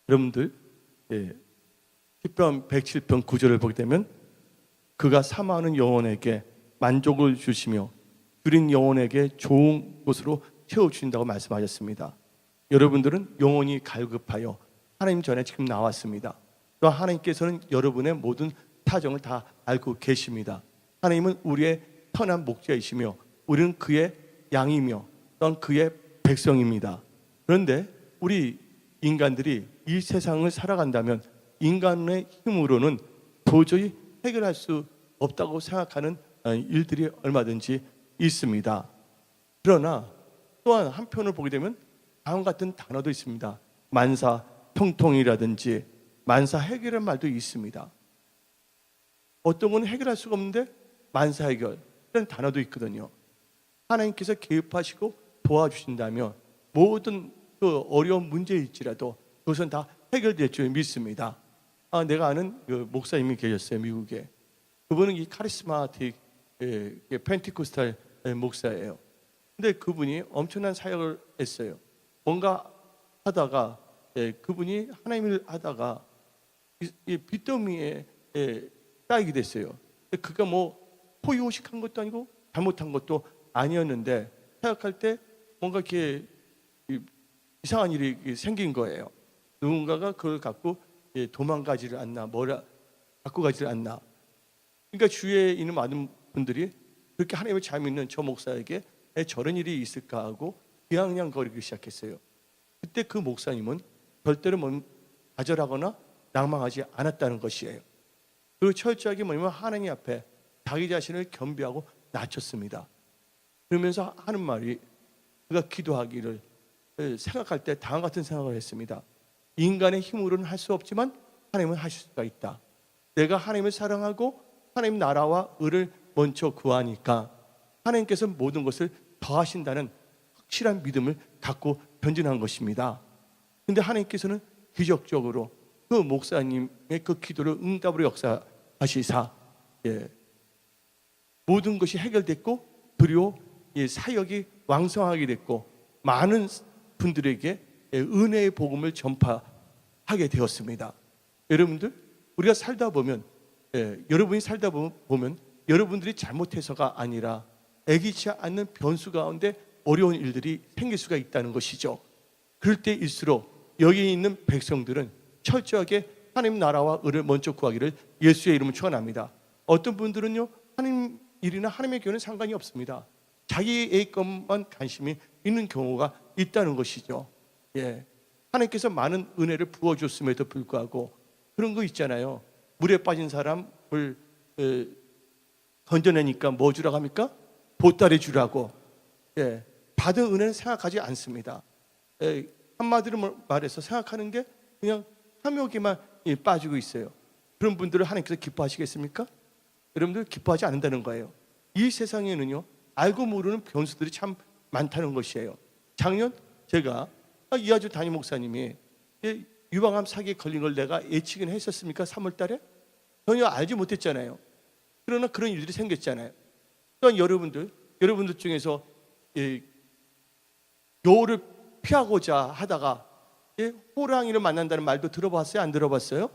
여러분들, 시편 107편 9절을 보게 되면 그가 사모하는 영혼에게 만족을 주시며 줄인 영혼에게 좋은 곳으로 채워주신다고 말씀하셨습니다. 여러분들은 영혼이 갈급하여 하나님 전에 지금 나왔습니다. 또 하나님께서는 여러분의 모든 사정을 다 알고 계십니다. 하나님은 우리의 선한 목자이시며 우리는 그의 양이며 또한 그의 백성입니다. 그런데 우리 인간들이 이 세상을 살아간다면 인간의 힘으로는 도저히 해결할 수 없다고 생각하는 일들이 얼마든지 있습니다. 그러나 또한 한편을 보게 되면 다음 같은 단어도 있습니다. 만사 통통이라든지 만사 해결이라는 말도 있습니다. 어떤 건 해결할 수가 없는데 만사 해결 이런 단어도 있거든요. 하나님께서 개입하시고 도와주신다면 모든 그 어려운 문제일지라도 그것은 다 해결될 줄 믿습니다. 내가 아는 그 목사님이 계셨어요, 미국에. 그분은 이 카리스마틱 펜티코스탈 목사예요. 근데 그분이 엄청난 사역을 했어요. 뭔가 하다가 그분이 하나님을 하다가 이 빚더미에 쌓이게 됐어요. 그가 뭐 호의호식한 것도 아니고 잘못한 것도 아니었는데 생각할 때 뭔가 이렇게 이상한 일이 생긴 거예요. 누군가가 그걸 갖고 도망가지를 않나, 갖고 가지를 않나. 그러니까 주위에 있는 많은 분들이 그렇게 하나님을 잘 믿는 저 목사에게 저런 일이 있을까 하고 비아냥거리기 시작했어요. 그때 그 목사님은 절대로 좌절하거나 낭망하지 않았다는 것이에요. 그리고 철저하게 뭐냐면 하나님 앞에 자기 자신을 겸비하고 낮췄습니다. 그러면서 하는 말이 그가 기도하기를 생각할 때 다음 같은 생각을 했습니다. 인간의 힘으로는 할 수 없지만 하나님은 하실 수가 있다. 내가 하나님을 사랑하고 하나님 나라와 의를 먼저 구하니까 하나님께서 모든 것을 더하신다는 확실한 믿음을 갖고 전진한 것입니다. 근데 하나님께서는 기적적으로 그 목사님의 그 기도를 응답으로 역사하시사 모든 것이 해결됐고 그리고 사역이 왕성하게 됐고 많은 분들에게 은혜의 복음을 전파하게 되었습니다. 여러분들, 우리가 살다 보면 여러분이 살다 보면 여러분들이 잘못해서가 아니라 애기치 않는 변수 가운데 어려운 일들이 생길 수가 있다는 것이죠. 그럴 때일수록 여기 있는 백성들은 철저하게 하나님 나라와 의를 먼저 구하기를 예수의 이름으로 축원합니다. 어떤 분들은요, 하나님 일이나 하나님의 교회는 상관이 없습니다. 자기의 것만 관심이 있는 경우가 있다는 것이죠. 하나님께서 많은 은혜를 부어줬음에도 불구하고 그런 거 있잖아요. 물에 빠진 사람을 건져내니까 뭐 주라고 합니까? 보따리 주라고. 받은 은혜는 생각하지 않습니다. 한마디로 말해서 생각하는 게 그냥 탐욕에만 빠지고 있어요. 그런 분들을 하나님께서 기뻐하시겠습니까? 여러분들 기뻐하지 않는다는 거예요. 이 세상에는요, 알고 모르는 변수들이 참 많다는 것이에요. 작년 제가 이하주 담임 목사님이 유방암 사기에 걸린 걸 내가 예측은 했었습니까? 3월 달에? 전혀 알지 못했잖아요. 그러나 그런 일들이 생겼잖아요. 또한 여러분들 중에서 여우를 피하고자 하다가 호랑이를 만난다는 말도 들어봤어요? 안 들어봤어요?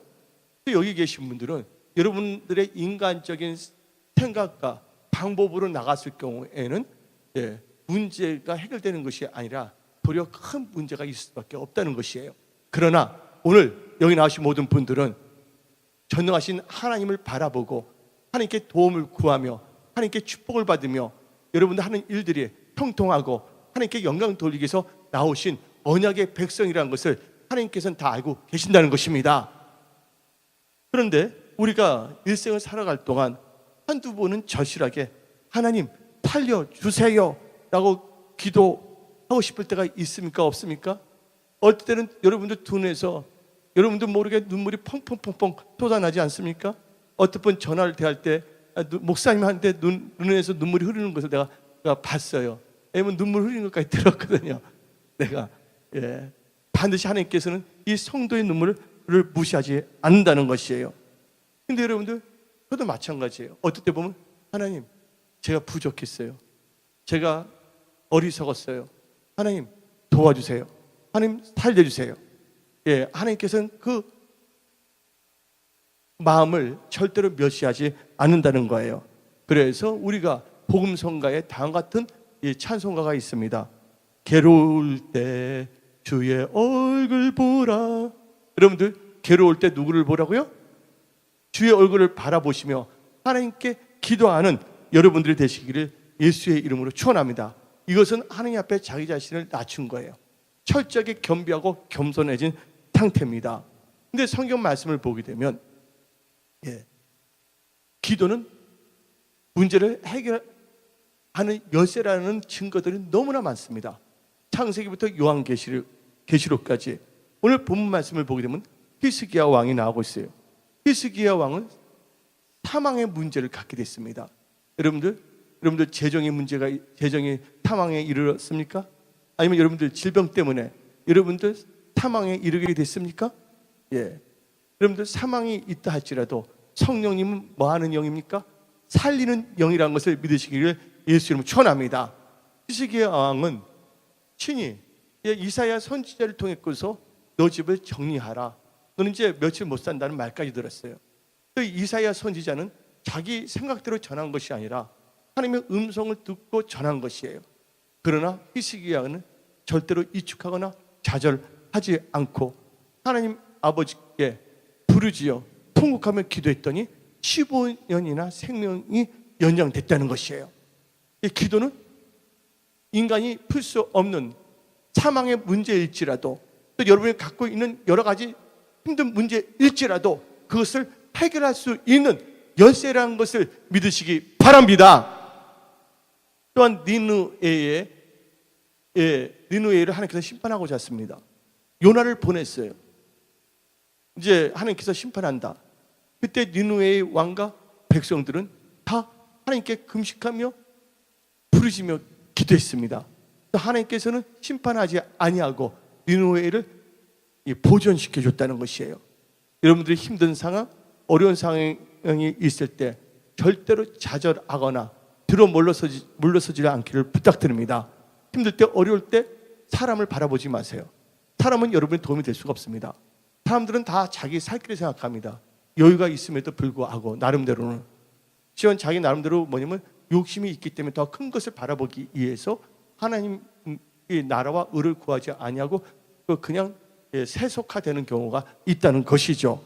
여기 계신 분들은 여러분들의 인간적인 생각과 방법으로 나갔을 경우에는 문제가 해결되는 것이 아니라 도리어 큰 문제가 있을 수밖에 없다는 것이에요. 그러나 오늘 여기 나오신 모든 분들은 전능하신 하나님을 바라보고 하나님께 도움을 구하며 하나님께 축복을 받으며 여러분들 하는 일들이 통통하고 하나님께 영광 돌리기 위해서 나오신 언약의 백성이라는 것을 하나님께서는 다 알고 계신다는 것입니다. 그런데 우리가 일생을 살아갈 동안 한두 번은 절실하게 하나님 살려주세요 라고 기도하고 싶을 때가 있습니까? 없습니까? 어떨 때는 여러분들 두 눈에서 여러분들 모르게 눈물이 펑펑펑펑 쏟아나지 않습니까? 어떤 분 전화를 대할 때 목사님한테 눈에서 눈물이 흐르는 것을 내가 봤어요. 왜냐면 눈물 흐르는 것까지 들었거든요. 내가 반드시 하나님께서는 이 성도의 눈물을 무시하지 않는다는 것이에요. 근데 여러분들 저도 마찬가지예요. 어떨 때 보면 하나님 제가 부족했어요. 제가 어리석었어요. 하나님 도와주세요. 하나님 살려주세요. 하나님께서는 그 마음을 절대로 멸시하지 않는다는 거예요. 그래서 우리가 복음성가에 다음 같은 찬송가가 있습니다. 괴로울 때 주의 얼굴 보라. 여러분들 괴로울 때 누구를 보라고요? 주의 얼굴을 바라보시며 하나님께 기도하는 여러분들이 되시기를 예수의 이름으로 축원합니다. 이것은 하나님 앞에 자기 자신을 낮춘 거예요. 철저하게 겸비하고 겸손해진 상태입니다. 근데 성경 말씀을 보게 되면 기도는 문제를 해결하는 열쇠라는 증거들이 너무나 많습니다. 창세기부터 요한계시록까지 오늘 본문 말씀을 보게 되면 히스기야 왕이 나오고 있어요. 히스기야 왕은 사망의 문제를 갖게 됐습니다. 여러분들 재정이 사망에 이르렀습니까? 아니면 여러분들 질병 때문에 여러분들 사망에 이르게 됐습니까? 여러분들 사망이 있다 할지라도 성령님은 뭐 하는 영입니까? 살리는 영이라는 것을 믿으시기를 예수 이름으로 축원합니다. 히스기야 왕은 친히 이사야 선지자를 통해서 너 집을 정리하라. 너는 이제 며칠 못 산다는 말까지 들었어요. 이사야 선지자는 자기 생각대로 전한 것이 아니라 하나님의 음성을 듣고 전한 것이에요. 그러나 히스기야는 절대로 이축하거나 좌절하지 않고 하나님 아버지께 부르짖어 통곡하며 기도했더니 15년이나 생명이 연장됐다는 것이에요. 이 기도는 인간이 풀 수 없는 사망의 문제일지라도 또 여러분이 갖고 있는 여러 가지 힘든 문제일지라도 그것을 해결할 수 있는 열쇠라는 것을 믿으시기 바랍니다. 또한 니느웨이를 하나님께서 심판하고자 했습니다. 요나를 보냈어요. 이제 하나님께서 심판한다. 그때 니느웨이 왕과 백성들은 다 하나님께 금식하며 부르짖며 기도했습니다. 하나님께서는 심판하지 아니하고 니느웨이를 보존시켜 줬다는 것이에요. 여러분들이 힘든 상황, 어려운 상황이 있을 때 절대로 좌절하거나 뒤로 물러서지 않기를 부탁드립니다. 힘들 때, 어려울 때 사람을 바라보지 마세요. 사람은 여러분의 도움이 될 수가 없습니다. 사람들은 다 자기 살 길을 생각합니다. 여유가 있음에도 불구하고 나름대로는 자기 나름대로 욕심이 있기 때문에 더 큰 것을 바라보기 위해서 하나님의 나라와 의를 구하지 아니하고 그냥 세속화되는 경우가 있다는 것이죠.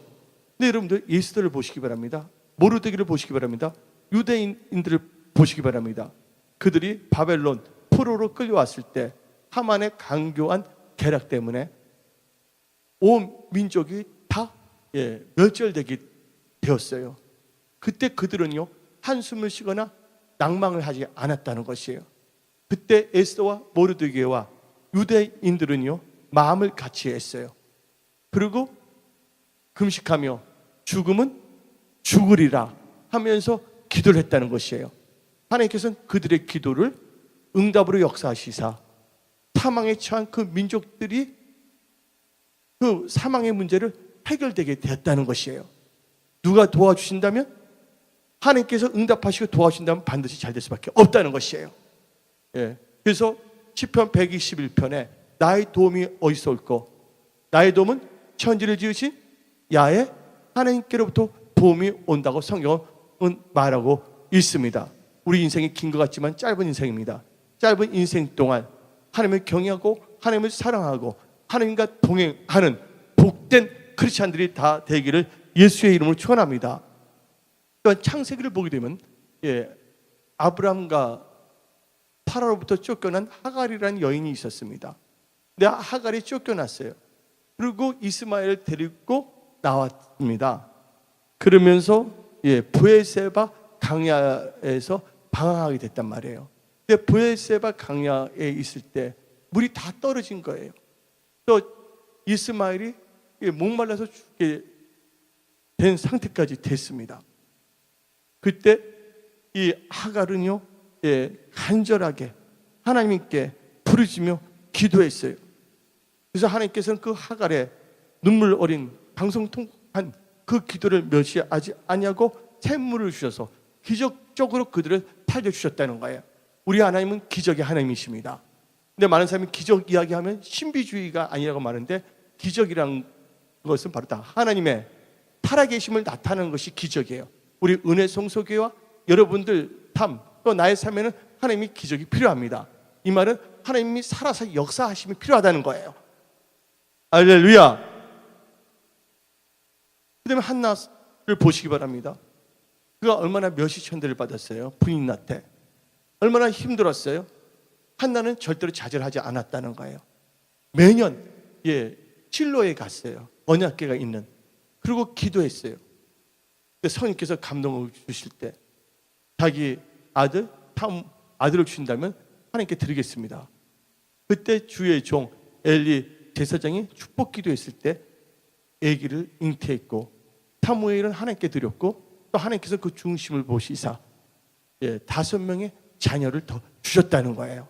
근데 여러분들 예수들을 보시기 바랍니다. 모르드기를 보시기 바랍니다. 유대인들을 보시기 바랍니다. 그들이 바벨론 포로로 끌려왔을 때 하만의 강교한 계략 때문에 온 민족이 다 멸절되게 되었어요. 그때 그들은요 한숨을 쉬거나 낭망을 하지 않았다는 것이에요. 그때 에스더와 모르드게와 유대인들은요 마음을 같이 했어요. 그리고 금식하며 죽음은 죽으리라 하면서 기도를 했다는 것이에요. 하나님께서는 그들의 기도를 응답으로 역사하시사 사망에 처한 그 민족들이 그 사망의 문제를 해결되게 되었다는 것이에요. 누가 도와주신다면 하나님께서 응답하시고 도와주신다면 반드시 잘 될 수밖에 없다는 것이에요. 그래서 시편 121편에 나의 도움이 어디서 올꼬? 나의 도움은 천지를 지으신 야훼 하나님께로부터 도움이 온다고 성경은 말하고 있습니다. 우리 인생이 긴 것 같지만 짧은 인생입니다. 짧은 인생 동안 하나님을 경외하고 하나님을 사랑하고 하나님과 동행하는 복된 크리스찬들이 다 되기를 예수의 이름으로 축원합니다. 그러니까 창세기를 보게 되면 아브람과 파라로부터 쫓겨난 하갈이라는 여인이 있었습니다. 근데 하갈이 쫓겨났어요. 그리고 이스마엘을 데리고 나왔습니다. 그러면서 브엘세바 강야에서 방황하게 됐단 말이에요. 근데 브엘세바 강야에 있을 때 물이 다 떨어진 거예요. 또 이스마엘이 목말라서 죽게 된 상태까지 됐습니다. 그때 이 하갈은요 간절하게 하나님께 부르짖며 기도했어요. 그래서 하나님께서는 그 하갈의 눈물 어린 방송통한 그 기도를 멸시하지 아니하고 샘물을 주셔서 기적적으로 그들을 살려주셨다는 거예요. 우리 하나님은 기적의 하나님이십니다. 근데 많은 사람이 기적 이야기하면 신비주의가 아니라고 말하는데 기적이란 것은 바로 다 하나님의 살아계심을 나타내는 것이 기적이에요. 우리 은혜 성소교회와 여러분들 또 나의 삶에는 하나님이 기적이 필요합니다. 이 말은 하나님이 살아서 역사하심이 필요하다는 거예요. 할렐루야. 그 다음에 한나를 보시기 바랍니다. 그가 얼마나 멸시천대를 받았어요. 부인 나태. 얼마나 힘들었어요. 한나는 절대로 좌절하지 않았다는 거예요. 매년 실로에 갔어요. 언약궤가 있는. 그리고 기도했어요. 성령께서 감동을 주실 때 자기 아들을 주신다면 하나님께 드리겠습니다. 그때 주의 종 엘리 제사장이 축복 기도했을 때 아기를 잉태했고 사무엘은 하나님께 드렸고 또 하나님께서 그 중심을 보시사 5명의 자녀를 더 주셨다는 거예요.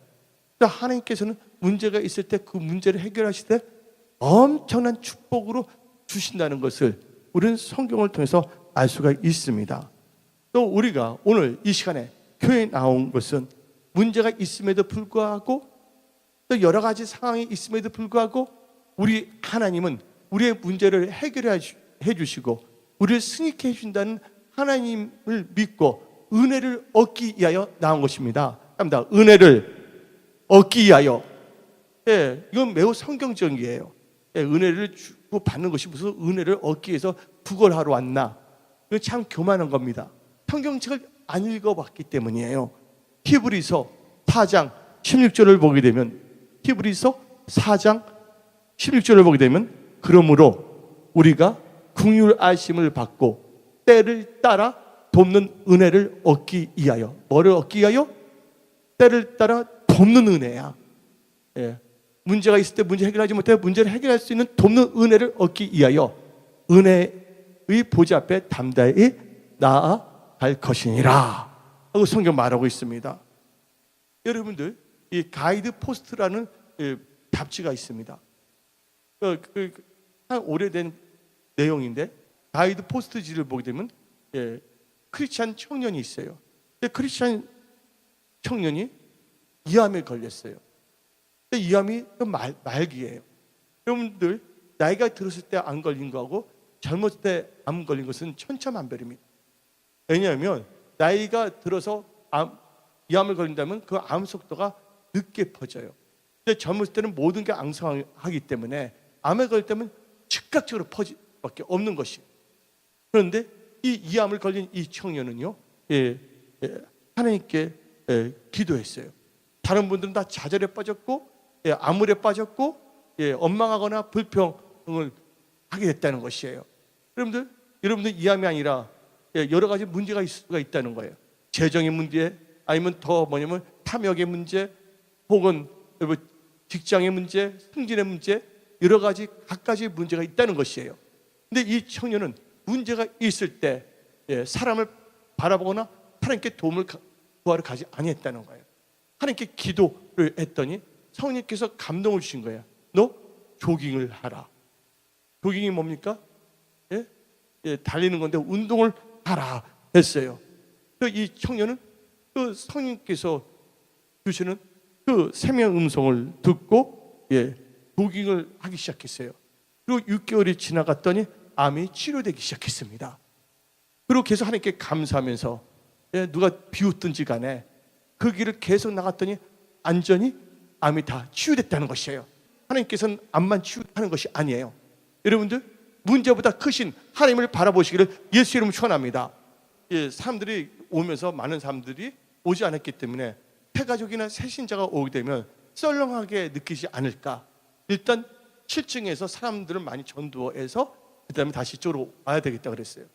하나님께서는 문제가 있을 때 그 문제를 해결하실 때 엄청난 축복으로 주신다는 것을 우리는 성경을 통해서 알 수가 있습니다. 또 우리가 오늘 이 시간에 교회에 나온 것은 문제가 있음에도 불구하고 또 여러 가지 상황이 있음에도 불구하고 우리 하나님은 우리의 문제를 해결해 주시고 우리를 승리케 해준다는 하나님을 믿고 은혜를 얻기 위하여 나온 것입니다. 은혜를 얻기 위하여. 이건 매우 성경적이에요. 은혜를 주고 받는 것이 무슨 은혜를 얻기 위해서 구걸하러 왔나? 이건 참 교만한 겁니다. 성경책을 안 읽어봤기 때문이에요. 히브리서 4장 16절을 보게 되면 히브리서 4장 16절을 보게 되면 그러므로 우리가 긍휼 아심을 받고 때를 따라 돕는 은혜를 얻기 위하여. 뭐를 얻기 위하여? 때를 따라 돕는 은혜야. 문제가 있을 때 문제 해결하지 못해 문제를 해결할 수 있는 돕는 은혜를 얻기 위하여 은혜의 보좌 앞에 담대히 나아갈 것이니라 하고 성경 말하고 있습니다. 여러분들 이 가이드 포스트라는 잡지가 있습니다. 한 오래된 내용인데 가이드 포스트지를 보게 되면 크리스찬 청년이 있어요. 크리스찬 청년이 이암에 걸렸어요. 이암이 말기예요. 여러분들 나이가 들었을 때 안 걸린 거하고 젊었을 때 암 걸린 것은 천차만별입니다. 왜냐하면 나이가 들어서 이암을 걸린다면 그 암 속도가 늦게 퍼져요. 근데 젊었을 때는 모든 게 앙상하기 때문에 암에 걸릴 때면 즉각적으로 퍼질 수밖에 없는 것이에요. 그런데 이 암을 걸린 이 청년은요, 하나님께 기도했어요. 다른 분들은 다 좌절에 빠졌고 암울에 빠졌고 원망하거나 불평을 하게 됐다는 것이에요. 여러분들 이 암이 아니라 여러 가지 문제가 있을 수가 있다는 거예요. 재정의 문제, 아니면 더 뭐냐면 탐욕의 문제, 혹은 직장의 문제, 승진의 문제, 여러 가지 각가지 문제가 있다는 것이에요. 근데 이 청년은 문제가 있을 때 사람을 바라보거나 하나님께 도움을 구하러 가지 아니했다는 거예요. 하나님께 기도를 했더니 성령께서 감동을 주신 거예요. 너 조깅을 하라. 조깅이 뭡니까? 달리는 건데 운동을 하라 했어요. 이 청년은 그 성령께서 주시는 그 생명 음성을 듣고 조깅을 하기 시작했어요. 그리고 6개월이 지나갔더니 암이 치료되기 시작했습니다. 그리고 계속 하나님께 감사하면서 누가 비웃든지 간에 그 길을 계속 나갔더니 안전히 암이 다 치유됐다는 것이에요. 하나님께서는 암만 치유하는 것이 아니에요. 여러분들 문제보다 크신 하나님을 바라보시기를 예수 이름으로 축원합니다. 사람들이 오면서 많은 사람들이 오지 않았기 때문에 폐가족이나 새신자가 오게 되면 썰렁하게 느끼지 않을까. 일단 7층에서 사람들을 많이 전도해서 그 다음에 다시 이쪽으로 와야 되겠다 그랬어요.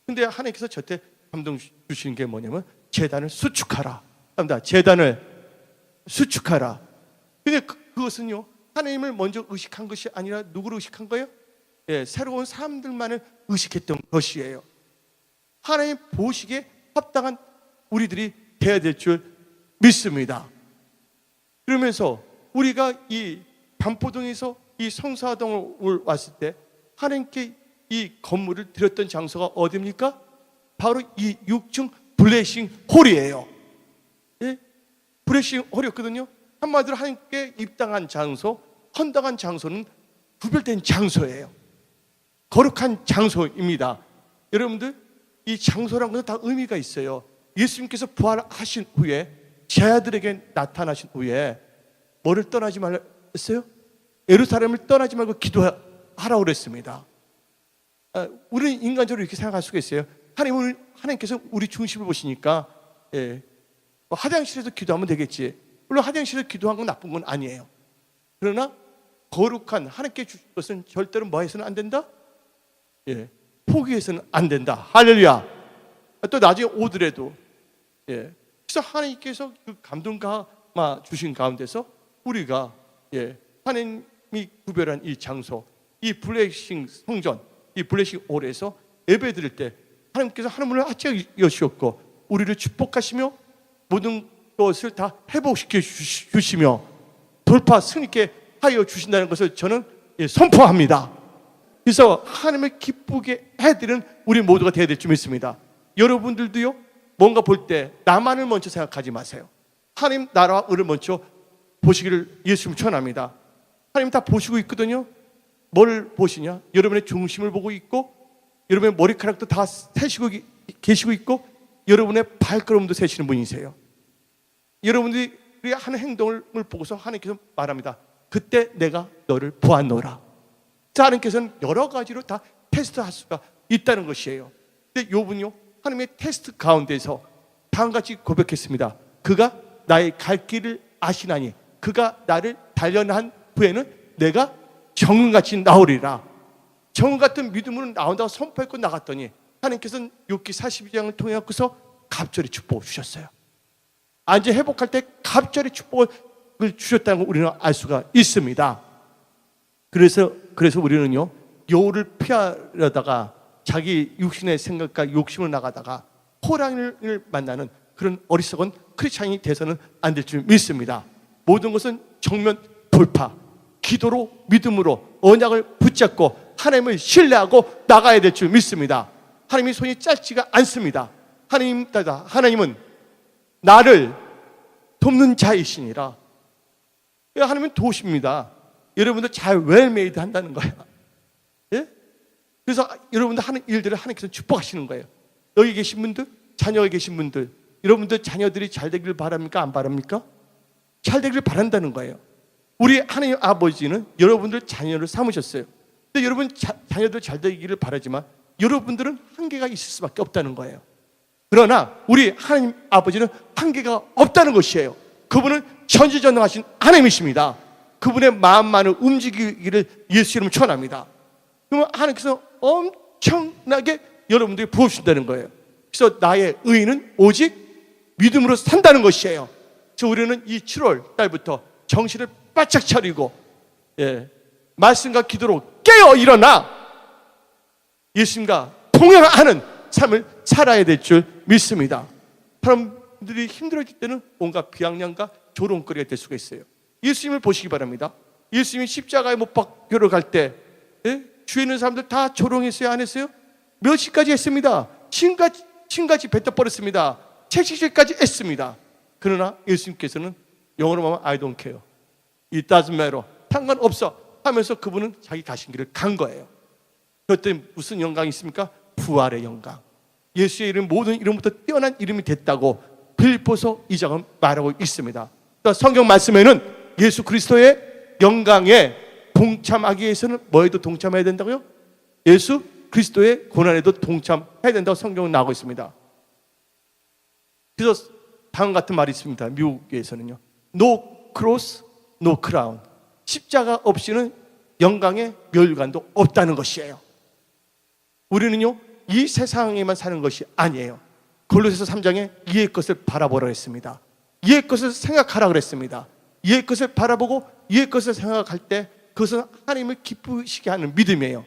근데 하나님께서 저때 감동 주시는 게 뭐냐면 제단을 수축하라. 제단을 수축하라. 근데 그것은요 하나님을 먼저 의식한 것이 아니라 누구를 의식한 거예요? 새로운 사람들만을 의식했던 것이에요. 하나님 보시기에 합당한 우리들이 돼야 될 줄 믿습니다. 그러면서 우리가 이 반포동에서 이 성사동을 왔을 때 하나님께 이 건물을 드렸던 장소가 어디입니까? 바로 이 6층 블레싱 홀이에요. 블레싱 홀이었거든요. 한마디로 하나님께 입당한 장소, 헌당한 장소는 구별된 장소예요. 거룩한 장소입니다. 여러분들, 이 장소라는 것은 다 의미가 있어요. 예수님께서 부활하신 후에 제자들에게 나타나신 후에 뭐를 떠나지 말라 했어요? 예루살렘을 떠나지 말고 기도하라고 그랬습니다. 우리는 인간적으로 이렇게 생각할 수가 있어요. 하나님께서 우리 중심을 보시니까 화장실에서 기도하면 되겠지. 물론 화장실에서 기도한 건 나쁜 건 아니에요. 그러나 거룩한 하나님께 주신 것은 절대로 뭐 해서는 안 된다? 포기해서는 안 된다. 할렐루야. 또 나중에 오더라도 그래서 하나님께서 그 감동가 주신 가운데서 우리가 하나님이 구별한 이 장소, 이 블레싱 성전, 이 블레싱 홀에서 예배 드릴 때 하나님께서 하늘문을 활짝 여시었고 우리를 축복하시며 모든 것을 다 회복시켜 주시며 돌파 승리케 하여 주신다는 것을 저는 선포합니다. 그래서 하나님을 기쁘게 해드리는 우리 모두가 되어야 될 줄 믿습니다. 여러분들도요, 뭔가 볼 때 나만을 먼저 생각하지 마세요. 하나님 나라와 의를 먼저 보시기를 예수님 축원합니다. 하나님 다 보시고 있거든요. 뭘 보시냐? 여러분의 중심을 보고 있고 여러분의 머리카락도 다 세시고 계시고 있고 여러분의 발걸음도 세시는 분이세요. 여러분들이 하는 행동을 보고서 하나님께서 말합니다. 그때 내가 너를 보았노라. 하나님께서는 여러 가지로 다 테스트할 수가 있다는 것이에요. 근데 욥은요, 하나님의 테스트 가운데서 다음과 같이 고백했습니다. 그가 나의 갈 길을 아시나니 그가 나를 단련한 후에는 내가 정금같이 나오리라. 정금 같은 믿음으로 나온다고 선포했고 나갔더니 하나님께서는 욥기 42장을 통해 갖고서 갑절의 축복을 주셨어요. 이제 회복할 때 갑절의 축복을 주셨다는 걸 우리는 알 수가 있습니다. 그래서 우리는요, 여우를 피하려다가 자기 육신의 생각과 욕심을 나가다가 호랑이를 만나는 그런 어리석은 크리스찬이 돼서는 안 될 줄 믿습니다. 모든 것은 정면 돌파, 기도로, 믿음으로 언약을 붙잡고 하나님을 신뢰하고 나가야 될 줄 믿습니다. 하나님의 손이 짧지가 않습니다. 하나님은 나를 돕는 자이시니라. 하나님은 도우십니다. 여러분들 잘 웰메이드 한다는 거예요. 그래서 여러분들 하는 일들을 하나님께서 축복하시는 거예요. 여기 계신 분들, 자녀가 계신 분들, 여러분들 자녀들이 잘 되기를 바랍니까? 안 바랍니까? 잘 되기를 바란다는 거예요. 우리 하나님 아버지는 여러분들 자녀를 삼으셨어요. 근데 여러분 자녀들 잘 되기를 바라지만 여러분들은 한계가 있을 수밖에 없다는 거예요. 그러나 우리 하나님 아버지는 한계가 없다는 것이에요. 그분은 전지전능하신 하나님이십니다. 그분의 마음만을 움직이기를 예수 이름으로 축원합니다. 그러면 하나님께서 엄청나게 여러분들이 부어주신다는 거예요. 그래서 나의 의는 오직 믿음으로 산다는 것이에요. 그래서 우리는 이 7월 달부터 정신을 바짝 차리고 말씀과 기도로 깨어 일어나 예수님과 동행하는 삶을 살아야 될 줄 믿습니다. 사람들이 힘들어질 때는 온갖 비아냥과 조롱거리가 될 수가 있어요. 예수님을 보시기 바랍니다. 예수님이 십자가에 못 박혀를 갈 때 주위에 있는 사람들 다 조롱했어요? 안 했어요? 몇 시까지 했습니다. 침같이 뱉어버렸습니다. 채찍질까지 했습니다. 그러나 예수님께서는 영어로 말하면 I don't care, it doesn't matter, 상관없어 하면서 그분은 자기 가신 길을 간 거예요. 그때 무슨 영광이 있습니까? 부활의 영광. 예수의 이름 모든 이름부터 뛰어난 이름이 됐다고 빌립보서 2장은 말하고 있습니다. 또 성경 말씀에는 예수 그리스도의 영광에 동참하기 위해서는 뭐에도 동참해야 된다고요? 예수 그리스도의 고난에도 동참해야 된다고 성경은 나오고 있습니다. 그래서 다음 같은 말이 있습니다. 미국에서는요, No cross, no crown. 십자가 없이는 영광의 멸관도 없다는 것이에요. 우리는요, 이 세상에만 사는 것이 아니에요. 골로새서 3장에 이의 것을 바라보라 했습니다. 이의 것을 생각하라 그랬습니다. 이의 것을 바라보고 이의 것을 생각할 때 그것은 하나님을 기쁘시게 하는 믿음이에요.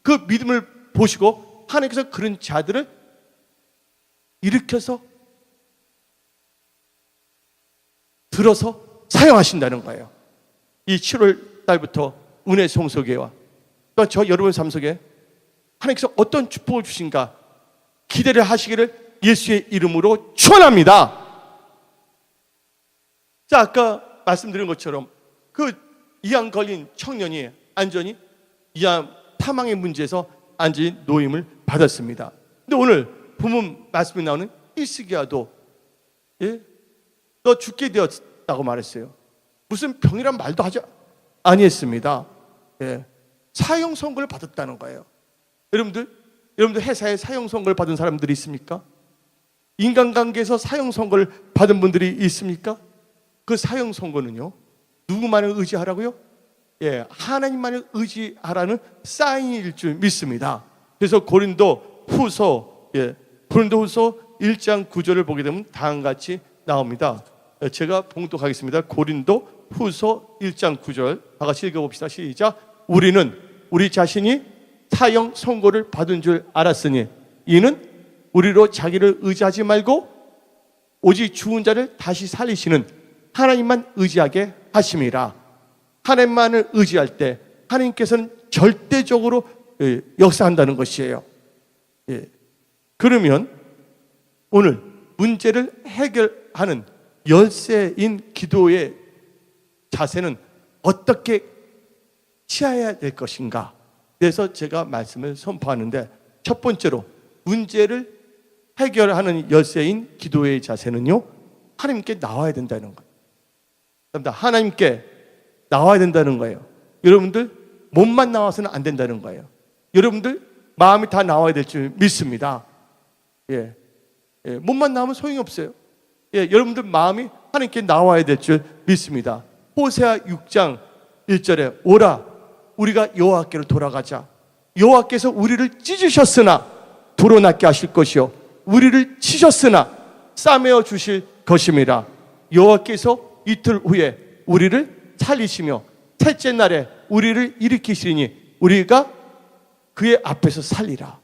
그 믿음을 보시고 하나님께서 그런 자들을 일으켜서 들어서 사용하신다는 거예요. 이 7월 달부터 은혜 송소교회와 또 저 여러분 삶 속에 하나님께서 어떤 축복을 주신가 기대를 하시기를 예수의 이름으로 축원합니다. 자, 아까 말씀드린 것처럼 그 이양 걸린 청년이 안전히 이 탐망의 문제에서 안전히 노임을 받았습니다. 근데 오늘 본문 말씀에 나오는 히스기야도 너 죽게 되었다고 말했어요. 무슨 병이란 말도 하지 아니했습니다. 사형 선고를 받았다는 거예요. 여러분들 회사에 사형 선고를 받은 사람들이 있습니까? 인간관계에서 사형 선고를 받은 분들이 있습니까? 그 사형 선고는요, 누구만을 의지하라고요? 하나님만을 의지하라는 사인일 줄 믿습니다. 그래서 고린도 후서 1장 9절을 보게 되면 다음과 같이 나옵니다. 제가 봉독하겠습니다. 고린도 후서 1장 9절 다 같이 읽어봅시다. 시작. 우리는 우리 자신이 사형 선고를 받은 줄 알았으니 이는 우리로 자기를 의지하지 말고 오직 죽은 자를 다시 살리시는 하나님만 의지하게 하심이라. 하나님만을 의지할 때 하나님께서는 절대적으로 역사한다는 것이에요. 그러면 오늘 문제를 해결하는 열쇠인 기도의 자세는 어떻게 취해야 될 것인가? 그래서 제가 말씀을 선포하는데, 첫 번째로 문제를 해결하는 열쇠인 기도의 자세는요, 하나님께 나와야 된다는 거예요. 하나님께 나와야 된다는 거예요. 여러분들 몸만 나와서는 안 된다는 거예요. 여러분들 마음이 다 나와야 될 줄 믿습니다. 몸만 나오면 소용이 없어요. 여러분들 마음이 하나님께 나와야 될 줄 믿습니다. 호세아 6장 1절에 오라 우리가 여호와께로 돌아가자. 여호와께서 우리를 찢으셨으나 불어낫게 하실 것이요 우리를 치셨으나 싸매어 주실 것임이라. 여호와께서 이틀 후에 우리를 살리시며 셋째 날에 우리를 일으키시리니 우리가 그의 앞에서 살리라.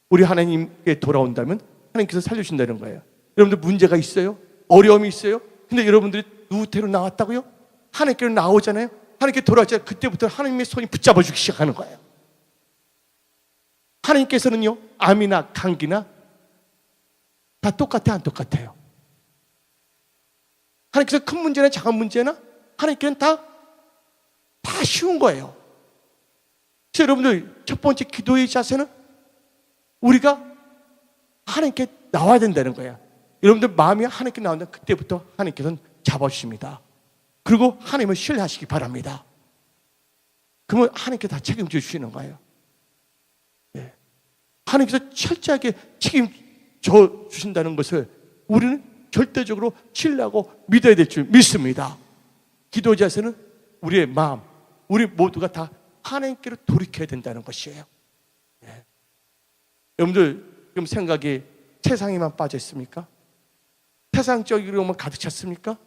우리 하나님께 돌아온다면 하나님께서 살려주신다는 거예요. 여러분들 문제가 있어요? 어려움이 있어요? 근데 여러분들이 누구테로 나왔다고요? 하나님께로 나오잖아요. 하나님께 돌아왔잖아요. 그때부터 하나님의 손이 붙잡아 주기 시작하는 거예요. 하나님께서는요, 암이나 감기나 다 똑같아 안 똑같아요? 하나님께서 큰 문제나 작은 문제나 하나님께는 다 쉬운 거예요. 그래서 여러분들 첫 번째 기도의 자세는 우리가 하나님께 나와야 된다는 거예요. 여러분들 마음이 하나님께 나온다, 그때부터 하나님께서는 잡아주십니다. 그리고 하나님을 신뢰하시기 바랍니다. 그러면 하나님께 다 책임져 주시는 거예요. 하나님께서 철저하게 책임져 주신다는 것을 우리는 절대적으로 신뢰하고 믿어야 될 줄 믿습니다. 기도 자세는 우리의 마음, 우리 모두가 다 하나님께로 돌이켜야 된다는 것이에요. 여러분들 지금 생각이 세상에만 빠져 있습니까? 세상적으로만 가득 찼습니까?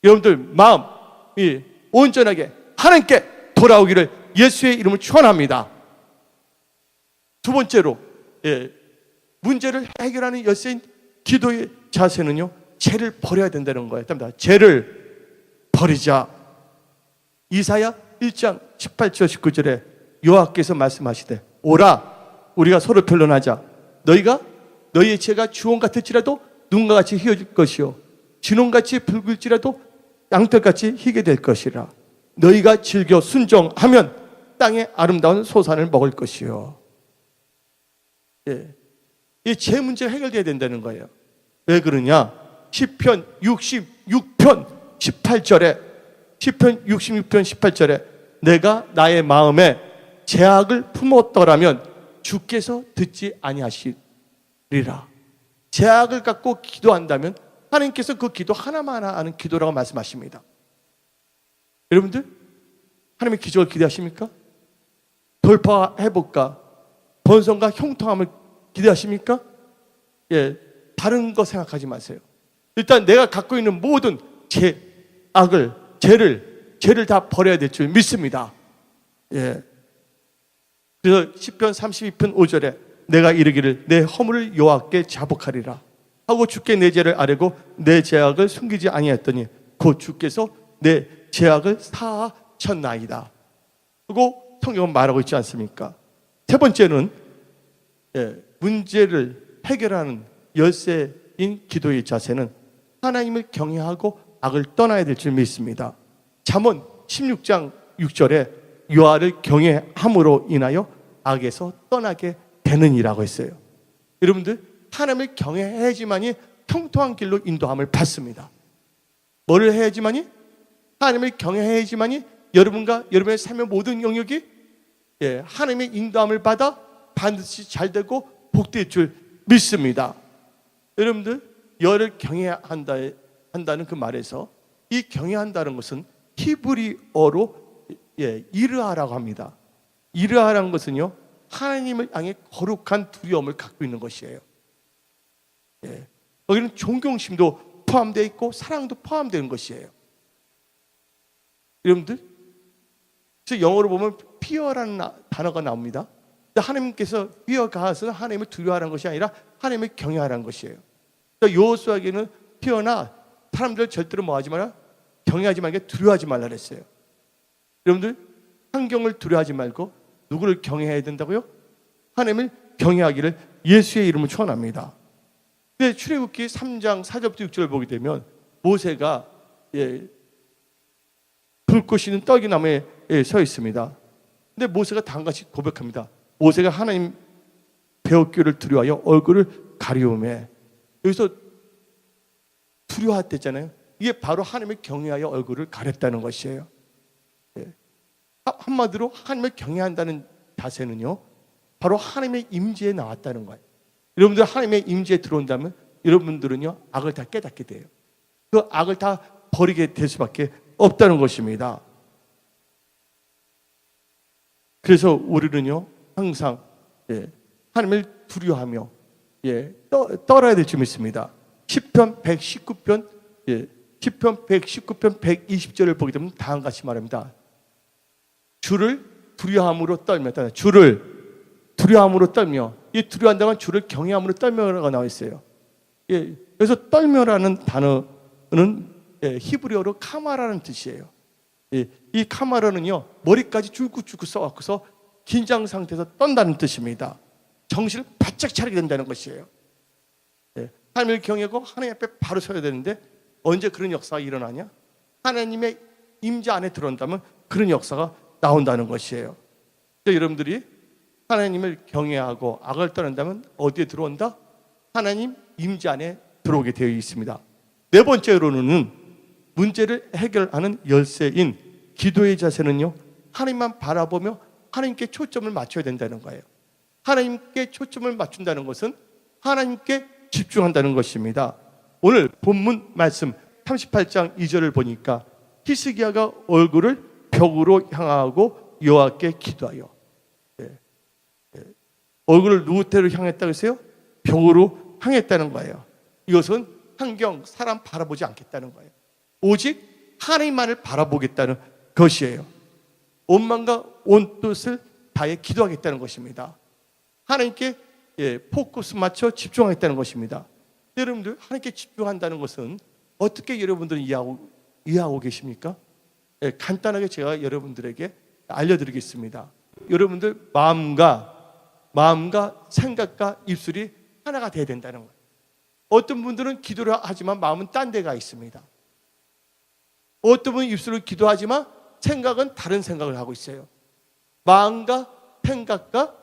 여러분들 마음이 온전하게 하나님께 돌아오기를 예수의 이름을 축원합니다. 두 번째로 문제를 해결하는 열쇠인 기도의 자세는요, 죄를 버려야 된다는 거예요. 죄를 버리자. 이사야 1장 18절 19절에 여호와께서 말씀하시되 오라 우리가 서로 변론하자. 너희가 너희의 죄가 주홍 같을지라도 눈과 같이 희어질 것이요 진홍같이 붉을지라도 양털같이 희게 될 것이라. 너희가 즐겨 순종하면 땅의 아름다운 소산을 먹을 것이요. 이 죄 문제가 해결돼야 된다는 거예요. 왜 그러냐? 시편 66편 18절에 시편 66편 18절에 내가 나의 마음에 죄악을 품었더라면 주께서 듣지 아니하시리라. 죄악을 갖고 기도한다면 하나님께서 그 기도 하나만 하는 기도라고 말씀하십니다. 여러분들 하나님의 기적을 기대하십니까? 돌파 회복과 번성과 형통함을 기대하십니까? 다른 거 생각하지 마세요. 일단 내가 갖고 있는 모든 죄를 다 버려야 될 줄 믿습니다. 그래서 시편 32편 5절에 내가 이르기를 내 허물을 여호와께 자복하리라 하고 주께 내 죄를 아뢰고 내 죄악을 숨기지 아니하였더니 곧 주께서 내 죄악을 사하셨나이다. 그리고 성경은 말하고 있지 않습니까? 세 번째는 문제를 해결하는 열쇠인 기도의 자세는 하나님을 경외하고 악을 떠나야 될 줄 믿습니다. 잠언 16장 6절에 여호와를 경외함으로 인하여 악에서 떠나게 되느니라고 했어요. 여러분들, 하나님을 경외해야지만이 통통한 길로 인도함을 받습니다. 뭐를 해야지만이? 하나님을 경외해야지만이 여러분과 여러분의 삶의 모든 영역이 하나님의 인도함을 받아 반드시 잘 되고 복될 줄 믿습니다. 여러분들, 여를 경외해야 한다는 그 말에서 이 경외한다는 것은 히브리어로 이르하라고 합니다. 이르하라는 것은요, 하나님을 향해 거룩한 두려움을 갖고 있는 것이에요. 여기는 존경심도 포함되어 있고 사랑도 포함되는 것이에요. 여러분들, 그래서 영어로 보면 fear라는 단어가 나옵니다. 하나님께서 fear God은 하나님을 두려워하는 것이 아니라 하나님을 경외하는 것이에요. 여호수아에게는 fear나 사람들 절대로 뭐 하지 마라, 경외하지 말게 두려워하지 말라 그랬어요. 여러분들, 환경을 두려워하지 말고 누구를 경외해야 된다고요? 하나님을 경외하기를 예수의 이름으로 축원합니다. 근데 출애굽기 3장 4절부터 6절을 보게 되면 모세가 불꽃이 있는 떡이나무에 서 있습니다. 근데 모세가 다음같이 고백합니다. 모세가 하나님 배웠기를 두려워하여 얼굴을 가리우매. 여기서 두려워했댔잖아요. 이게 바로 하나님을 경외하여 얼굴을 가렸다는 것이에요. 한마디로 하나님을 경외한다는 자세는요, 바로 하나님의 임재에 나왔다는 거예요. 여러분들 하나님의 임재에 들어온다면 여러분들은요, 악을 다 깨닫게 돼요. 그 악을 다 버리게 될 수밖에 없다는 것입니다. 그래서 우리는요, 항상 하나님을 두려워하며 떨어야 될 줄 믿습니다. 시편 119편 120절을 보게 되면 다음과 같이 말합니다. 주를 두려움으로 떨며, 주를 두려움으로 떨며, 이 두려워한다면 주를 경외함으로 떨며라고 나와 있어요. 그래서 떨며라는 단어는 히브리어로 카마라는 뜻이에요. 이 카마라는요, 머리까지 줄긋줄긋 써갖고서 긴장 상태에서 떤다는 뜻입니다. 정신을 바짝 차리게 된다는 것이에요. 하나님을 경외하고 하나님 앞에 바로 서야 되는데 언제 그런 역사가 일어나냐? 하나님의 임재 안에 들어온다면 그런 역사가 나온다는 것이에요. 여러분들이 하나님을 경외하고 악을 떠난다면 어디에 들어온다? 하나님 임재 안에 들어오게 되어 있습니다. 네 번째로는 문제를 해결하는 열쇠인 기도의 자세는요, 하나님만 바라보며 하나님께 초점을 맞춰야 된다는 거예요. 하나님께 초점을 맞춘다는 것은 하나님께 집중한다는 것입니다. 오늘 본문 말씀 38장 2절을 보니까 히스기야가 얼굴을 벽으로 향하고 여호와께 기도하여, 얼굴을 누구테로 향했다고 했어요? 벽으로 향했다는 거예요. 이것은 환경, 사람 바라보지 않겠다는 거예요. 오직 하나님만을 바라보겠다는 것이에요. 온 마음과 온 뜻을 다해 기도하겠다는 것입니다. 하나님께 포커스 맞춰 집중하겠다는 것입니다. 여러분들, 하나님께 집중한다는 것은 어떻게 여러분들은 이해하고 계십니까? 간단하게 제가 여러분들에게 알려드리겠습니다. 여러분들 마음과 생각과 입술이 하나가 돼야 된다는 거예요. 어떤 분들은 기도를 하지만 마음은 딴 데가 있습니다. 어떤 분은 입술로 기도하지만 생각은 다른 생각을 하고 있어요. 마음과 생각과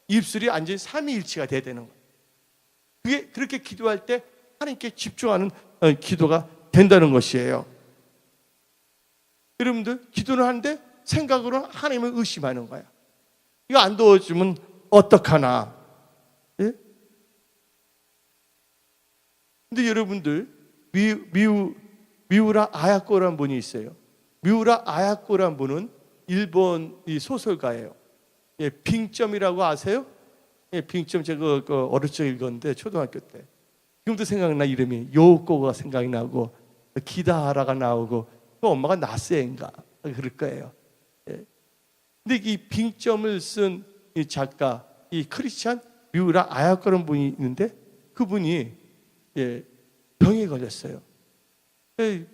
입술이 완전히 삼위일체가 돼야 되는 거예요. 그게 그렇게 기도할 때 하나님께 집중하는 기도가 된다는 것이에요. 여러분들, 기도를 하는데 생각으로는 하나님을 의심하는 거야. 이거 안 도와주면 어떡하나? 근데 여러분들, 미우라 아야코라는 분이 있어요. 미우라 아야코라는 분은 일본 이 소설가예요. 빙점이라고 아세요? 빙점, 제가 어릴 적 읽었는데 초등학교 때. 지금도 생각나. 이름이 요코가 생각이 나고 기다하라가 나오고 또 엄마가 나스엔가 그럴 거예요. 근데 이 빙점을 쓴 이 작가, 이 크리스찬 미우라 아야코라는 분이 있는데 그분이 병에 걸렸어요.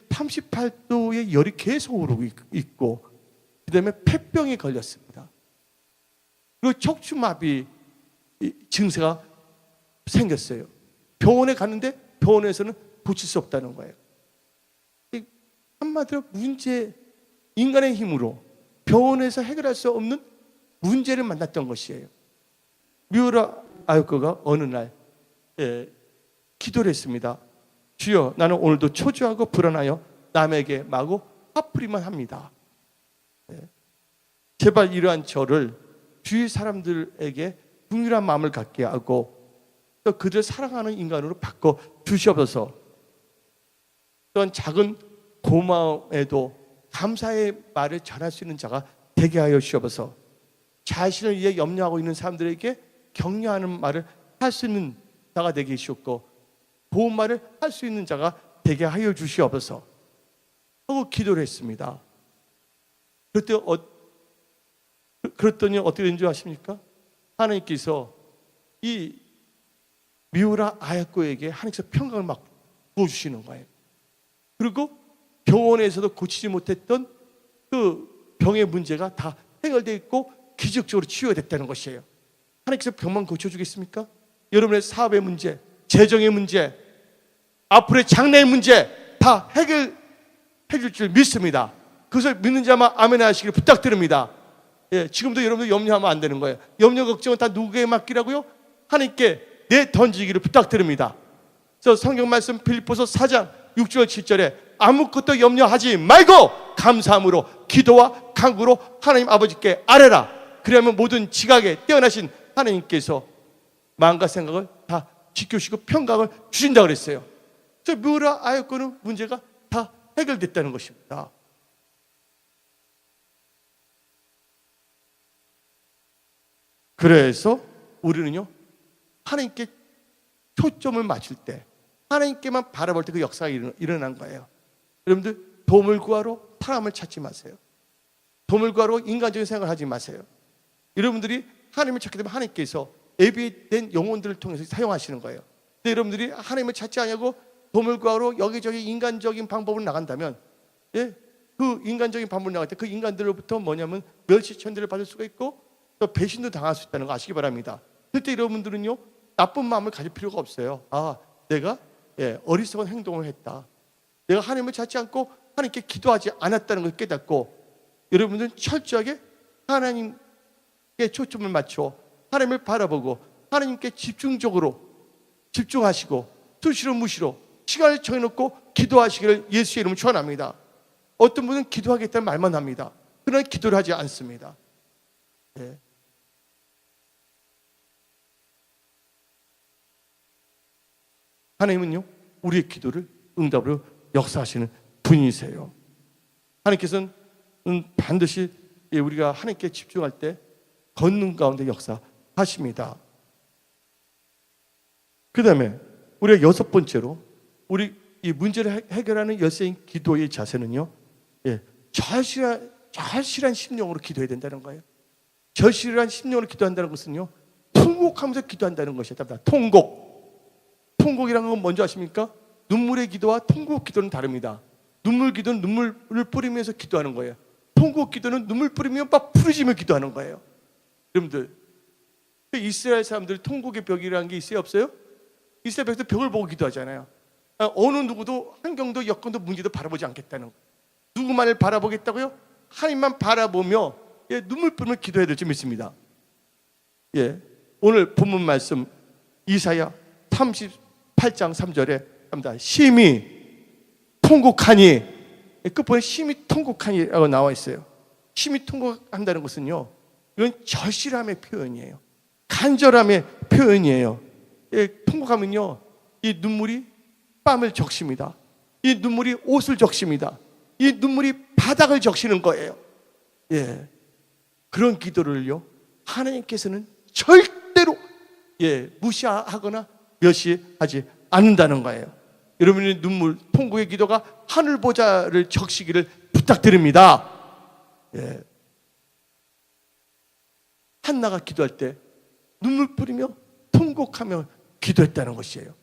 38도의 열이 계속 오르고 있고 그 다음에 폐병에 걸렸습니다. 그리고 척추마비 증세가 생겼어요. 병원에 갔는데 병원에서는 고칠 수 없다는 거예요. 한마디로 인간의 힘으로 병원에서 해결할 수 없는 문제를 만났던 것이에요. 미우라 아유코가 어느 날 기도를 했습니다. 주여, 나는 오늘도 초조하고 불안하여 남에게 마구 화풀이만 합니다. 제발 이러한 저를 주위 사람들에게 긍휼한 마음을 갖게 하고 또 그들을 사랑하는 인간으로 바꿔 주시옵소서. 또한 작은 고마움에도 감사의 말을 전할 수 있는 자가 되게 하여 주시옵소서. 자신을 위해 염려하고 있는 사람들에게 격려하는 말을 할 수 있는 자가 되게 해주셨고 고운 말을 할 수 있는 자가 되게 하여 주시옵소서 하고 기도를 했습니다. 그랬더니 어떻게 된 줄 아십니까? 하나님께서 이 미우라 아야코에게 하나님께서 평강을 막 부어주시는 거예요. 그리고 병원에서도 고치지 못했던 그 병의 문제가 다 해결되어 있고 기적적으로 치유가 됐다는 것이에요. 하나님께서 병만 고쳐주겠습니까? 여러분의 사업의 문제, 재정의 문제, 앞으로의 장래의 문제 다 해결해 줄 줄 믿습니다. 그것을 믿는 자만 아멘 하시기를 부탁드립니다. 지금도 여러분들 염려하면 안 되는 거예요. 염려 걱정은 다 누구에게 맡기라고요? 하나님께 내던지기를 부탁드립니다. 그래서 성경 말씀 빌립보서 4장 6절 7절에 아무것도 염려하지 말고 감사함으로 기도와 간구로 하나님 아버지께 아뢰라. 그러면 모든 지각에 뛰어나신 하나님께서 마음과 생각을 다 지켜주시고 평강을 주신다고 그랬어요. 그래서 미우라 아야코는 문제가 다 해결됐다는 것입니다. 그래서 우리는요, 하나님께 초점을 맞출 때, 하나님께만 바라볼 때 그 역사가 일어난 거예요. 여러분들 도움을 구하러 사람을 찾지 마세요. 도움을 구하러 인간적인 생각을 하지 마세요. 여러분들이 하나님을 찾게 되면 하나님께서 예비된 영혼들을 통해서 사용하시는 거예요. 근데 여러분들이 하나님을 찾지 않냐고 도움을 구하러 여기저기 인간적인 방법으로 나간다면, 그 인간적인 방법으로 나갈 때 그 인간들로부터 뭐냐면 멸시천대를 받을 수가 있고 또 배신도 당할 수 있다는 거 아시기 바랍니다. 그때 여러분들은요, 나쁜 마음을 가질 필요가 없어요. 내가 어리석은 행동을 했다. 내가 하나님을 찾지 않고 하나님께 기도하지 않았다는 걸 깨닫고 여러분들은 철저하게 하나님께 초점을 맞춰 하나님을 바라보고 하나님께 집중하시고 수시로 무시로 시간을 정해놓고 기도하시기를 예수의 이름으로 축원합니다. 어떤 분은 기도하겠다는 말만 합니다. 그러나 기도를 하지 않습니다. 하나님은요, 우리의 기도를 응답으로 역사하시는 분이세요. 하나님께서는 반드시 우리가 하나님께 집중할 때 걷는 가운데 역사하십니다. 그 다음에 우리가 여섯 번째로 우리 이 문제를 해결하는 열쇠인 기도의 자세는요, 절실한 심령으로 기도해야 된다는 거예요. 절실한 심령으로 기도한다는 것은요, 통곡하면서 기도한다는 것이다. 통곡이라는 건 뭔지 아십니까? 눈물의 기도와 통곡 기도는 다릅니다. 눈물 기도는 눈물을 뿌리면서 기도하는 거예요. 통곡 기도는 눈물 뿌리며 막 부르짖으며 기도하는 거예요. 여러분들, 이스라엘 사람들 통곡의 벽이라는 게 있어요, 없어요? 이스라엘 백성들 벽을 보고 기도하잖아요. 어느 누구도 환경도 여건도 문제도 바라보지 않겠다는 거예요. 누구만을 바라보겠다고요? 하나님만 바라보며 눈물 뿌리며 기도해야 될 줄 믿습니다. 오늘 본문 말씀 이사야 38장 3절에 합니다. 심히 통곡하니, 끝부분에 심히 통곡하니라고 나와 있어요. 심히 통곡한다는 것은요, 이건 절실함의 표현이에요. 간절함의 표현이에요. 통곡하면요, 이 눈물이 뺨을 적십니다. 이 눈물이 옷을 적십니다. 이 눈물이 바닥을 적시는 거예요. 그런 기도를요, 하나님께서는 절대로 무시하거나 멸시하지 않는다는 거예요. 여러분의 눈물, 통곡의 기도가 하늘 보좌를 적시기를 부탁드립니다. 한나가 기도할 때 눈물 뿌리며 통곡하며 기도했다는 것이에요.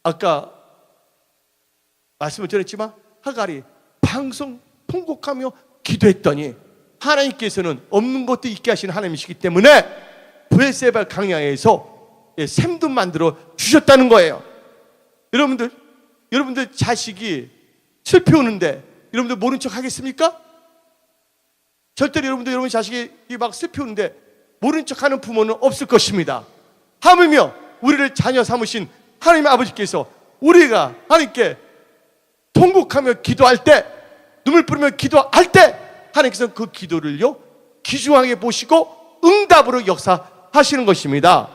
아까 말씀을 드렸지만 하갈이 방송 통곡하며 기도했더니 하나님께서는 없는 것도 있게 하시는 하나님이시기 때문에 브에세바 강야에서 샘도 만들어 주셨다는 거예요. 여러분들 자식이 슬피 우는데 여러분들 모른 척 하겠습니까? 절대로 여러분 자식이 막 슬피 우는데 모른 척하는 부모는 없을 것입니다. 하물며 우리를 자녀 삼으신 하나님의 아버지께서 우리가 하나님께 통곡하며 기도할 때, 눈물 뿌리며 기도할 때 하나님께서 그 기도를요 귀중하게 보시고 응답으로 역사하시는 것입니다.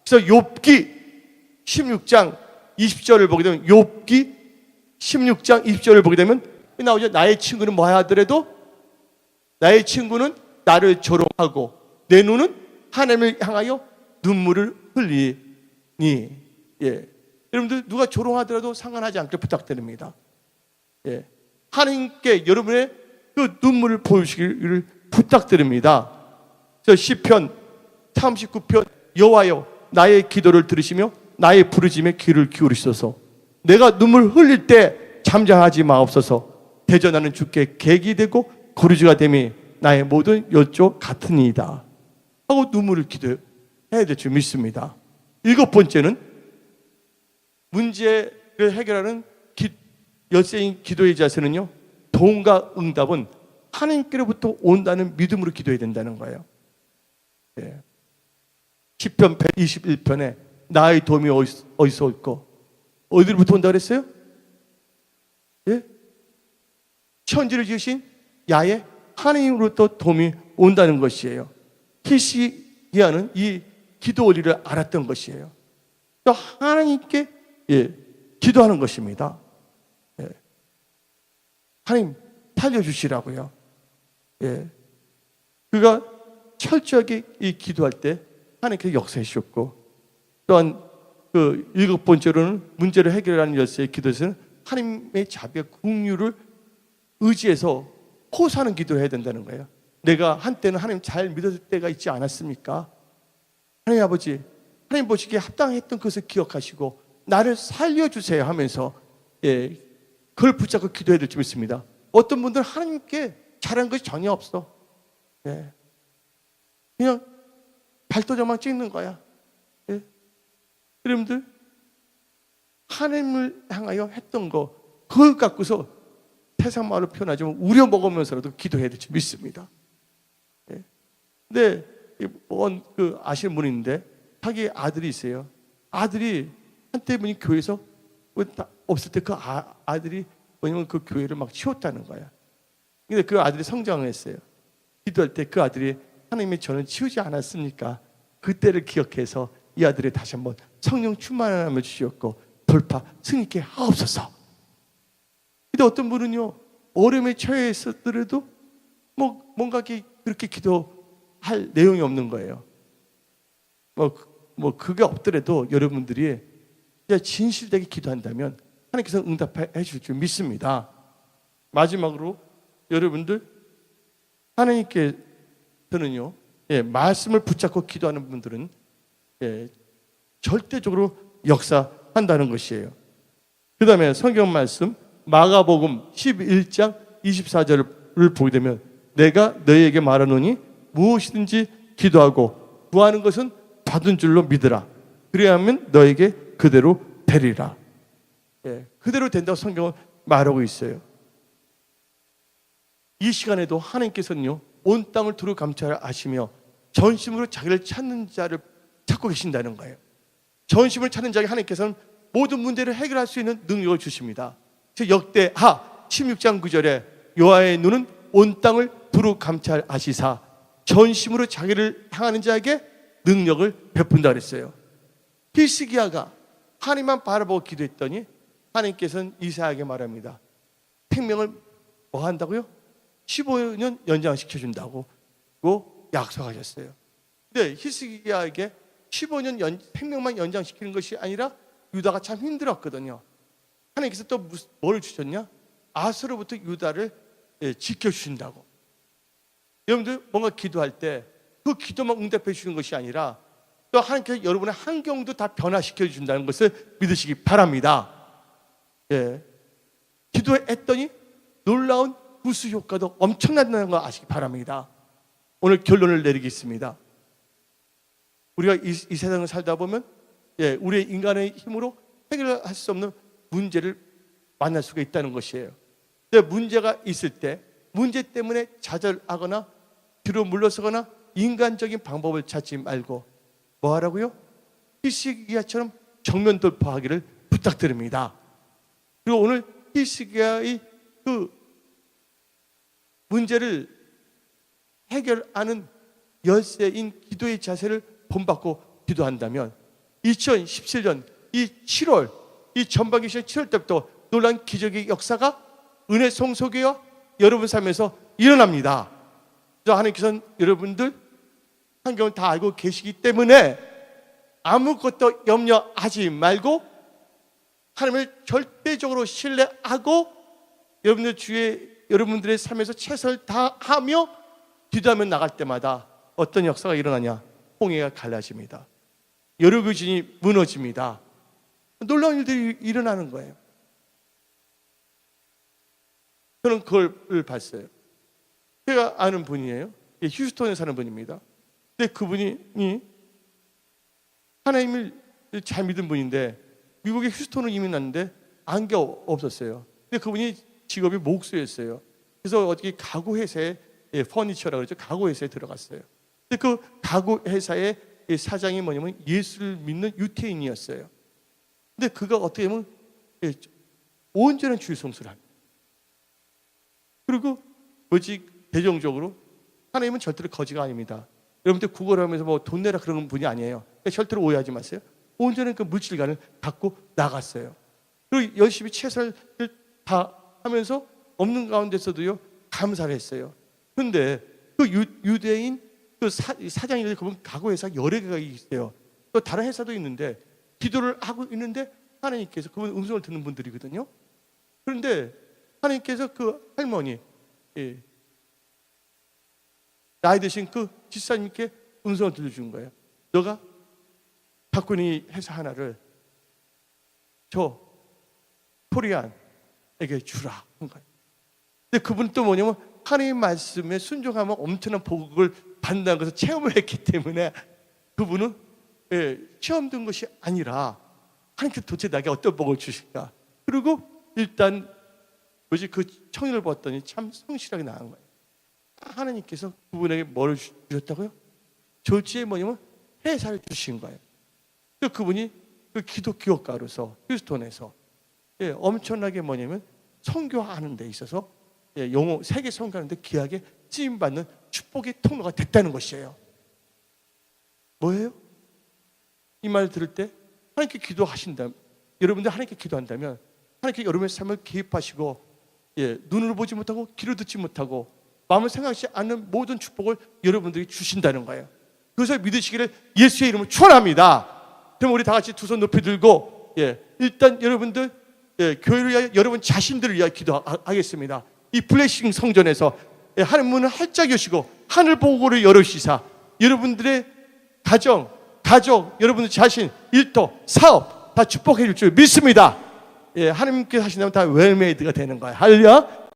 그래서 욥기 16장 20절을 보게 되면, 욥기 16장 20절을 보게 되면 나오죠. 나의 친구는 뭐 하더라도 나의 친구는 나를 조롱하고 내 눈은 하나님을 향하여 눈물을 흘리니. 여러분들 누가 조롱하더라도 상관하지 않게 부탁드립니다. 하나님께 여러분의 그 눈물을 보여주시기를 부탁드립니다. 저 시편 39편 여호와여 나의 기도를 들으시며 나의 부르짖음에 귀를 기울이소서. 내가 눈물 흘릴 때 잠잠하지 마옵소서. 대전하는 주께 객이 되고 거류지가 됨이 나의 모든 여쪽 같으니이다 하고 눈물을 기도해야 될 줄 믿습니다. 7번째는 문제를 해결하는 열쇠인 기도의 자세는요, 도움과 응답은 하나님께로부터 온다는 믿음으로 기도해야 된다는 거예요. 시편 121편에 나의 도움이 어디서 올까? 어디로부터 온다 그랬어요? 천지를 지으신 야의 하나님으로부터 도움이 온다는 것이에요. 히스기야는 이 기도 원리를 알았던 것이에요. 또 하나님께 기도하는 것입니다. 하나님 살려주시라고요. 그가 철저하게 이 기도할 때 하나님께서 역사해 주셨고, 또한 그 7번째로는 문제를 해결하는 열쇠의 기도에서는 하나님의 자비와 긍휼을 의지해서 호소하는 기도를 해야 된다는 거예요. 내가 한때는 하나님 잘 믿었을 때가 있지 않았습니까? 하나님 아버지, 하나님 보시기에 합당했던 것을 기억하시고 나를 살려주세요 하면서 그걸 붙잡고 기도해야 될 줄 믿습니다. 어떤 분들은 하나님께 잘한 것이 전혀 없어. 그냥 발도장만 찍는 거야. 여러분들 하나님을 향하여 했던 거 그걸 갖고서 세상 말로 표현하자면 우려먹으면서라도 기도해야 될 줄 믿습니다. 근데 그 아시는 분이 있는데 자기 아들이 있어요. 아들이 한때 분이 교회에서 없을 때 그 아들이 뭐냐면 그 교회를 막 치웠다는 거야. 근데 그 아들이 성장을 했어요. 기도할 때 그 아들이 하나님이 저는 치우지 않았습니까? 그때를 기억해서 이 아들이 다시 한번 성령 충만함을 주셨고 돌파 승리케 하옵소서. 근데 어떤 분은요 어려움에 처해 있었더라도 뭔가 그렇게 기도할 내용이 없는 거예요. 그게 없더라도 여러분들이 진실되게 기도한다면 하나님께서 응답해 주실 줄 믿습니다. 마지막으로 여러분들 하나님께서는요 말씀을 붙잡고 기도하는 분들은 절대적으로 역사한다는 것이에요. 그 다음에 성경 말씀 마가복음 11장 24절을 보게 되면 내가 너희에게 말하노니 무엇이든지 기도하고 구하는 것은 받은 줄로 믿으라. 그래야만 너에게 그대로 되리라. 그대로 된다고 성경은 말하고 있어요. 이 시간에도 하나님께서는요 온 땅을 두루 감찰하시며 전심으로 자기를 찾는 자를 찾고 계신다는 거예요. 전심을 찾는 자에게 하나님께서는 모든 문제를 해결할 수 있는 능력을 주십니다. 역대하 16장 9절에 여호와의 눈은 온 땅을 두루 감찰하시사 전심으로 자기를 향하는 자에게 능력을 베푼다 그랬어요. 히스기야가 하나님만 바라보고 기도했더니 하나님께서는 이사야에게 말합니다. 생명을 뭐 한다고요? 15년 연장시켜준다고 약속하셨어요. 근데 히스기야에게 15년 생명만 연장시키는 것이 아니라 유다가 참 힘들었거든요. 하나님께서 또 뭘 주셨냐? 아수로부터 유다를 지켜주신다고. 여러분들 뭔가 기도할 때 그 기도만 응답해 주시는 것이 아니라 또 하나님께서 여러분의 환경도 다 변화시켜 준다는 것을 믿으시기 바랍니다. 기도했더니 놀라운 구수 효과도 엄청난다는 거 아시기 바랍니다. 오늘 결론을 내리겠습니다. 우리가 이 세상을 살다 보면 우리의 인간의 힘으로 해결할 수 없는 문제를 만날 수가 있다는 것이에요. 근데 문제가 있을 때 문제 때문에 좌절하거나 뒤로 물러서거나 인간적인 방법을 찾지 말고 뭐 하라고요? 히스기야처럼 정면 돌파하기를 부탁드립니다. 그리고 오늘 히스기야의 그 문제를 해결하는 열쇠인 기도의 자세를 본받고 기도한다면 2017년 이 7월, 이 전반기 시즌 7월 때부터 놀라운 기적의 역사가 은혜 성소교회와 여러분 삶에서 일어납니다. 하나님께서는 여러분들 환경을 다 알고 계시기 때문에 아무것도 염려하지 말고 하나님을 절대적으로 신뢰하고 여러분들 주위에 여러분들의 삶에서 최선을 다하며 기도하며 나갈 때마다 어떤 역사가 일어나냐? 홍해가 갈라집니다. 여리고진이 무너집니다. 놀라운 일들이 일어나는 거예요. 저는 그걸 봤어요. 제가 아는 분이에요. 휴스턴에 사는 분입니다. 근데 그분이 하나님을 잘 믿은 분인데 미국의 휴스턴으로 이민 왔는데 안개 없었어요. 근데 그분이 직업이 목수였어요. 그래서 어떻게 가구 회사에 퍼니처라고 그러죠. 가구 회사에 들어갔어요. 근데 그 가구 회사의 사장이 뭐냐면 예수를 믿는 유태인이었어요. 근데 그가 어떻게 보면 온전한 주의 성수를 합니다. 그리고 대종적으로 하나님은 절대로 거지가 아닙니다. 여러분들 구걸 하면서 뭐 돈 내라 그런 분이 아니에요. 그러니까 절대로 오해하지 마세요. 온전한 그 물질관을 갖고 나갔어요. 그리고 열심히 최선을 다 하면서 없는 가운데서도요 감사를 했어요. 그런데 그 유대인 그 사장이 그분 가구 회사 여러 개가 있어요. 또 다른 회사도 있는데 기도를 하고 있는데 하나님께서 그분 음성을 듣는 분들이거든요. 그런데 하나님께서 그 할머니 나이 드신 그 집사님께 음성을 들려준 거예요. 너가 갖고 있는 이 회사 하나를 저 코리안에게 주라 한 거예요. 근데 그분은 또 뭐냐면 하나님 말씀에 순종하면 엄청난 복을 받는다는 것을 체험을 했기 때문에 그분은 체험 든 것이 아니라 하나님께서 도대체 나에게 어떤 복을 주실까. 그리고 일단 그 청년을 봤더니 참 성실하게 나간 거예요. 하나님께서 그분에게 뭘 주셨다고요? 졸지에 뭐냐면 회사를 주신 거예요. 그분이 그 기독 기업가로서 휴스턴에서 엄청나게 뭐냐면 선교하는 데 있어서 세계 선교하는 데 귀하게 쓰임받는 축복의 통로가 됐다는 것이에요. 뭐예요? 이 말 들을 때 하나님께 기도하신다면, 여러분들 하나님께 기도한다면 하나님께 여러분의 삶을 개입하시고 눈으로 보지 못하고 귀로 듣지 못하고 마음을 생각하지 않는 모든 축복을 여러분들이 주신다는 거예요. 그래서 믿으시기를 예수의 이름으로 축원합니다. 그럼 우리 다 같이 두 손 높이 들고 일단 여러분들 교회를 위하여 여러분 자신들을 위하여 기도하겠습니다. 이 블레싱 성전에서 하늘 문을 활짝 여시고 하늘 보고를 열으시사 여러분들의 가정, 여러분들 자신, 일터, 사업 다 축복해 줄 줄 믿습니다. 하나님께서 하신다면 다 웰메이드가 되는 거예요. 할렐루야.